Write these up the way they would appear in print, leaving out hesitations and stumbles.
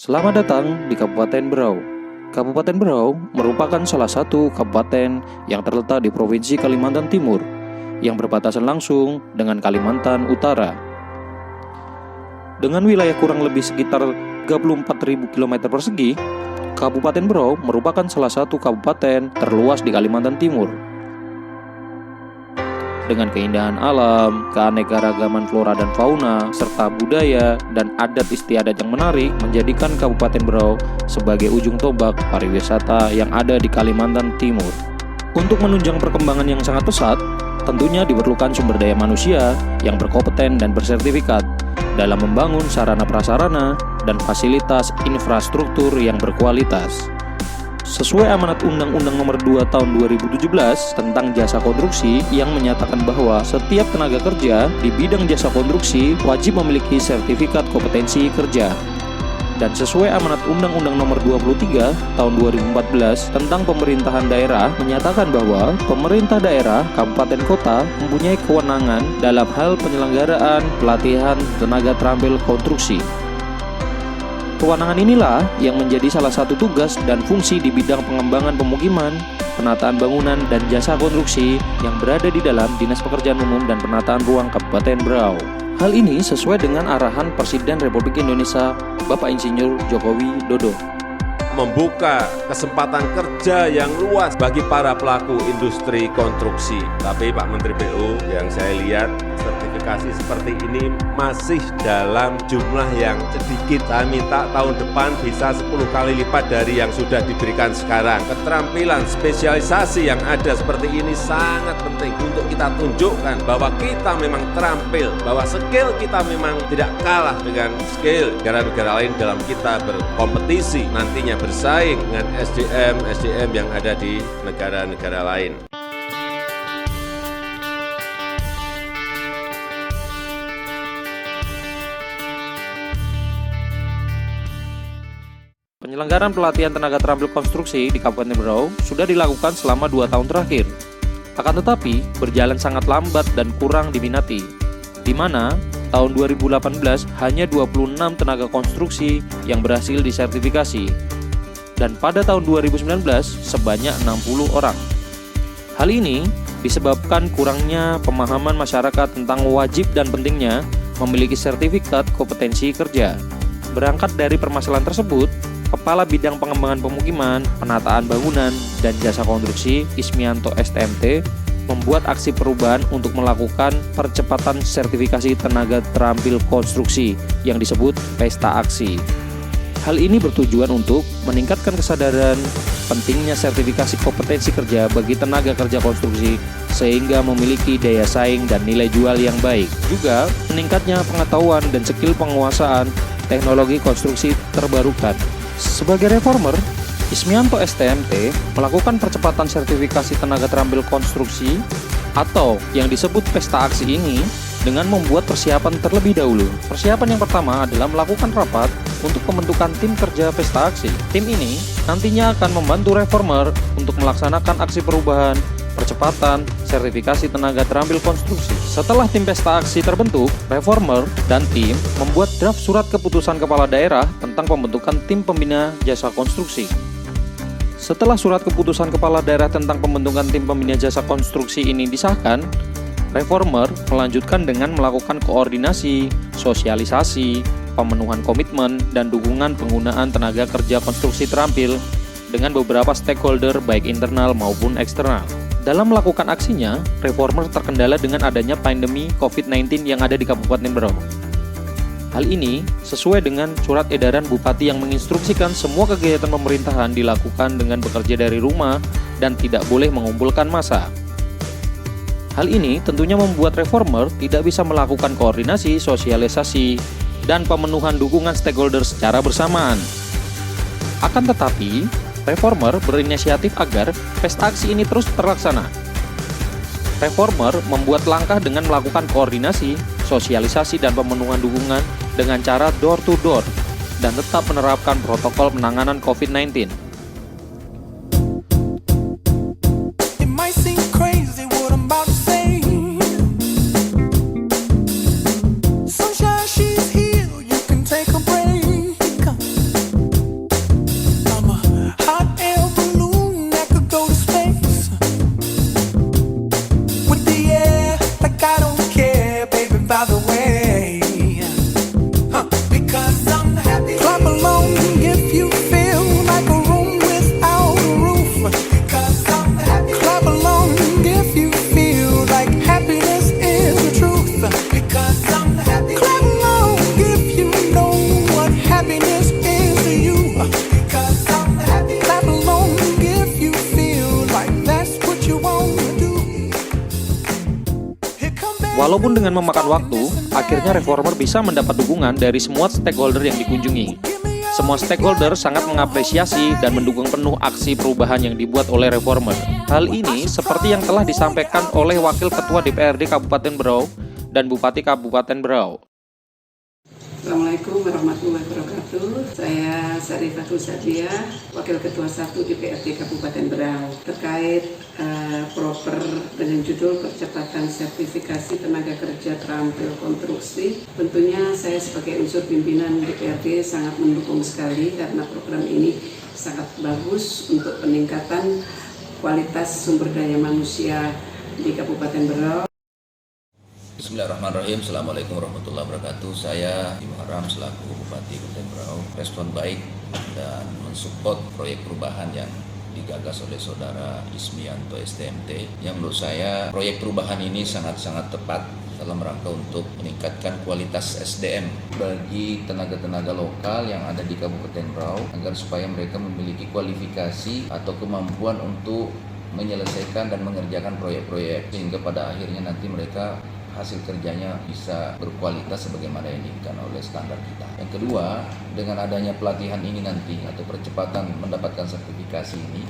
Selamat datang di Kabupaten Berau. Kabupaten Berau merupakan salah satu kabupaten yang terletak di Provinsi Kalimantan Timur yang berbatasan langsung dengan Kalimantan Utara. Dengan wilayah kurang lebih sekitar 34.000 km persegi, Kabupaten Berau merupakan salah satu kabupaten terluas di Kalimantan Timur. Dengan keindahan alam, keanekaragaman flora dan fauna, serta budaya dan adat istiadat yang menarik menjadikan Kabupaten Berau sebagai ujung tombak pariwisata yang ada di Kalimantan Timur. Untuk menunjang perkembangan yang sangat pesat, tentunya diperlukan sumber daya manusia yang berkompeten dan bersertifikat dalam membangun sarana prasarana dan fasilitas infrastruktur yang berkualitas. Sesuai amanat Undang-Undang Nomor 2 Tahun 2017 tentang jasa konstruksi yang menyatakan bahwa setiap tenaga kerja di bidang jasa konstruksi wajib memiliki sertifikat kompetensi kerja. Dan sesuai amanat Undang-Undang Nomor 23 Tahun 2014 tentang pemerintahan daerah menyatakan bahwa pemerintah daerah, kabupaten kota mempunyai kewenangan dalam hal penyelenggaraan pelatihan tenaga terampil konstruksi. Kewenangan inilah yang menjadi salah satu tugas dan fungsi di bidang pengembangan pemukiman, penataan bangunan, dan jasa konstruksi yang berada di dalam Dinas Pekerjaan Umum dan Penataan Ruang Kabupaten Berau. Hal ini sesuai dengan arahan Presiden Republik Indonesia Bapak Insinyur Joko Widodo. Membuka kesempatan kerja yang luas bagi para pelaku industri konstruksi. Tapi Pak Menteri PU, yang saya lihat sertifikasi seperti ini masih dalam jumlah yang sedikit. Saya minta tahun depan bisa 10 kali lipat dari yang sudah diberikan sekarang. Keterampilan spesialisasi yang ada seperti ini sangat penting untuk kita tunjukkan bahwa kita memang terampil, bahwa skill kita memang tidak kalah dengan skill negara-negara lain dalam kita berkompetisi nantinya bersaing dengan SDM yang ada di negara-negara lain. Penyelenggaraan pelatihan tenaga terampil konstruksi di Kabupaten Berau sudah dilakukan selama 2 tahun terakhir. Akan tetapi, berjalan sangat lambat dan kurang diminati, di mana tahun 2018 hanya 26 tenaga konstruksi yang berhasil disertifikasi, dan pada tahun 2019 sebanyak 60 orang. Hal ini disebabkan kurangnya pemahaman masyarakat tentang wajib dan pentingnya memiliki sertifikat kompetensi kerja. Berangkat dari permasalahan tersebut, Kepala Bidang Pengembangan Pemukiman, Penataan Bangunan, dan Jasa Konstruksi Ismianto STMT membuat aksi perubahan untuk melakukan percepatan sertifikasi tenaga terampil konstruksi yang disebut Pesta Aksi. Hal ini bertujuan untuk meningkatkan kesadaran pentingnya sertifikasi kompetensi kerja bagi tenaga kerja konstruksi sehingga memiliki daya saing dan nilai jual yang baik. Juga meningkatnya pengetahuan dan skill penguasaan teknologi konstruksi terbarukan. Sebagai reformer, Ismianto STMT melakukan percepatan sertifikasi tenaga terampil konstruksi atau yang disebut Pesta Aksi ini dengan membuat persiapan terlebih dahulu. Persiapan yang pertama adalah melakukan rapat untuk pembentukan tim kerja Pesta Aksi. Tim ini nantinya akan membantu reformer untuk melaksanakan aksi perubahan, percepatan, sertifikasi tenaga terampil konstruksi. Setelah tim Pesta Aksi terbentuk, reformer dan tim membuat draft surat keputusan kepala daerah tentang pembentukan tim pembina jasa konstruksi. Setelah surat keputusan kepala daerah tentang pembentukan tim pembina jasa konstruksi ini disahkan, reformer melanjutkan dengan melakukan koordinasi, sosialisasi, pemenuhan komitmen, dan dukungan penggunaan tenaga kerja konstruksi terampil dengan beberapa stakeholder baik internal maupun eksternal. Dalam melakukan aksinya, reformer terkendala dengan adanya pandemi COVID-19 yang ada di Kabupaten Berau. Hal ini sesuai dengan surat edaran Bupati yang menginstruksikan semua kegiatan pemerintahan dilakukan dengan bekerja dari rumah dan tidak boleh mengumpulkan massa. Hal ini tentunya membuat reformer tidak bisa melakukan koordinasi, sosialisasi, dan pemenuhan dukungan stakeholder secara bersamaan. Akan tetapi, reformer berinisiatif agar Pesta Aksi ini terus terlaksana. Reformer membuat langkah dengan melakukan koordinasi, sosialisasi, dan pemenuhan dukungan dengan cara door-to-door dan tetap menerapkan protokol penanganan COVID-19. Walaupun dengan memakan waktu, akhirnya Reformer bisa mendapat dukungan dari semua stakeholder yang dikunjungi. Semua stakeholder sangat mengapresiasi dan mendukung penuh aksi perubahan yang dibuat oleh Reformer. Hal ini seperti yang telah disampaikan oleh Wakil Ketua DPRD Kabupaten Berau dan Bupati Kabupaten Berau. Assalamualaikum warahmatullahi wabarakatuh. Saya Sarifatul Sadiah, Wakil Ketua 1 DPRD Kabupaten Berau. Terkait proper dengan judul percepatan sertifikasi tenaga kerja terampil konstruksi, tentunya saya sebagai unsur pimpinan DPRD sangat mendukung sekali karena program ini sangat bagus untuk peningkatan kualitas sumber daya manusia di Kabupaten Berau. Bismillahirrahmanirrahim. Assalamualaikum warahmatullahi wabarakatuh. Saya Muharram selaku Bupati Kabupaten Berau respon baik dan mensupport proyek perubahan yang digagas oleh Saudara Ismianto STMT. Yang menurut saya proyek perubahan ini sangat-sangat tepat dalam rangka untuk meningkatkan kualitas SDM bagi tenaga-tenaga lokal yang ada di Kabupaten Berau agar supaya mereka memiliki kualifikasi atau kemampuan untuk menyelesaikan dan mengerjakan proyek-proyek sehingga pada akhirnya nanti mereka hasil kerjanya bisa berkualitas sebagaimana yang diinginkan oleh standar kita. Yang kedua, dengan adanya pelatihan ini nanti atau percepatan mendapatkan sertifikasi ini,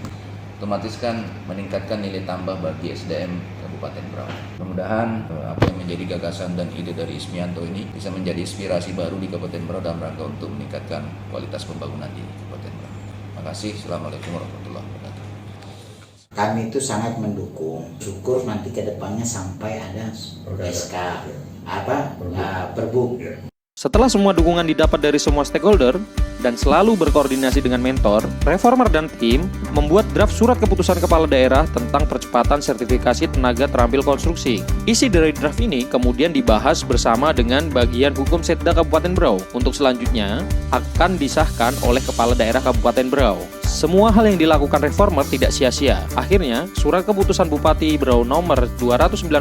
otomatis kan meningkatkan nilai tambah bagi SDM Kabupaten Berau. Mudah-mudahan apa yang menjadi gagasan dan ide dari Ismianto ini bisa menjadi inspirasi baru di Kabupaten Berau dalam rangka untuk meningkatkan kualitas pembangunan di Kabupaten Berau. Terima kasih. Assalamualaikum warahmatullahi wabarakatuh. Kami itu sangat mendukung, syukur nanti ke depannya sampai ada SK Perbuk. Setelah semua dukungan didapat dari semua stakeholder dan selalu berkoordinasi dengan mentor, Reformer dan tim membuat draft surat keputusan kepala daerah tentang percepatan sertifikasi tenaga terampil konstruksi. Isi dari draft ini kemudian dibahas bersama dengan bagian hukum Setda Kabupaten Berau untuk selanjutnya akan disahkan oleh kepala daerah Kabupaten Berau. Semua hal yang dilakukan Reformer tidak sia-sia. Akhirnya, surat keputusan Bupati Berau nomor 294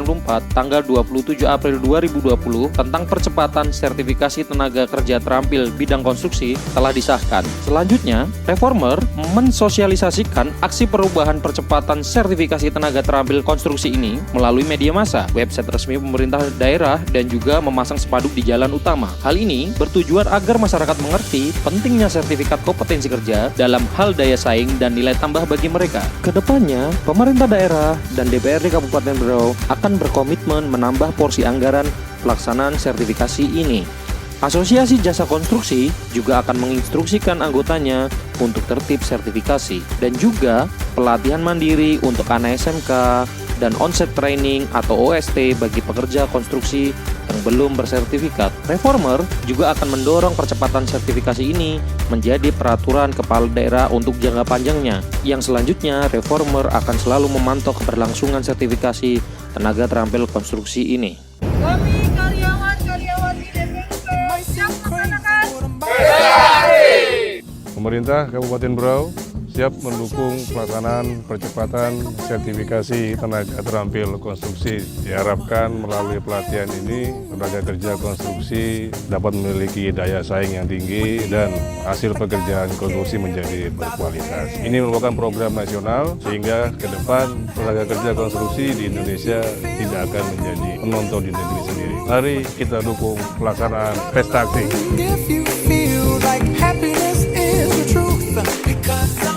tanggal 27 April 2020 tentang percepatan sertifikasi tenaga kerja terampil bidang konstruksi telah disahkan. Selanjutnya, Reformer mensosialisasikan aksi perubahan percepatan sertifikasi tenaga terampil konstruksi ini melalui media massa, website resmi pemerintah daerah, dan juga memasang spanduk di jalan utama. Hal ini bertujuan agar masyarakat mengerti pentingnya sertifikat kompetensi kerja dalam hal daya saing dan nilai tambah bagi mereka. Kedepannya, pemerintah daerah dan DPRD Kabupaten Berau akan berkomitmen menambah porsi anggaran pelaksanaan sertifikasi ini. Asosiasi Jasa Konstruksi juga akan menginstruksikan anggotanya untuk tertib sertifikasi dan juga pelatihan mandiri untuk anak SMK dan onset training atau OST bagi pekerja konstruksi yang belum bersertifikat. Reformer juga akan mendorong percepatan sertifikasi ini menjadi peraturan kepala daerah untuk jangka panjangnya. Yang selanjutnya, Reformer akan selalu memantau keberlangsungan sertifikasi tenaga terampil konstruksi ini. Kami karyawan-karyawati DPRD siap melaksanakan. Pemerintah Kabupaten Berau siap mendukung pelaksanaan percepatan sertifikasi tenaga terampil konstruksi. Diharapkan melalui pelatihan ini, tenaga kerja konstruksi dapat memiliki daya saing yang tinggi dan hasil pekerjaan konstruksi menjadi berkualitas. Ini merupakan program nasional sehingga ke depan tenaga kerja konstruksi di Indonesia tidak akan menjadi penonton di negeri sendiri. Mari kita dukung pelaksanaan pesta aksi. If you feel like happiness is the truth, because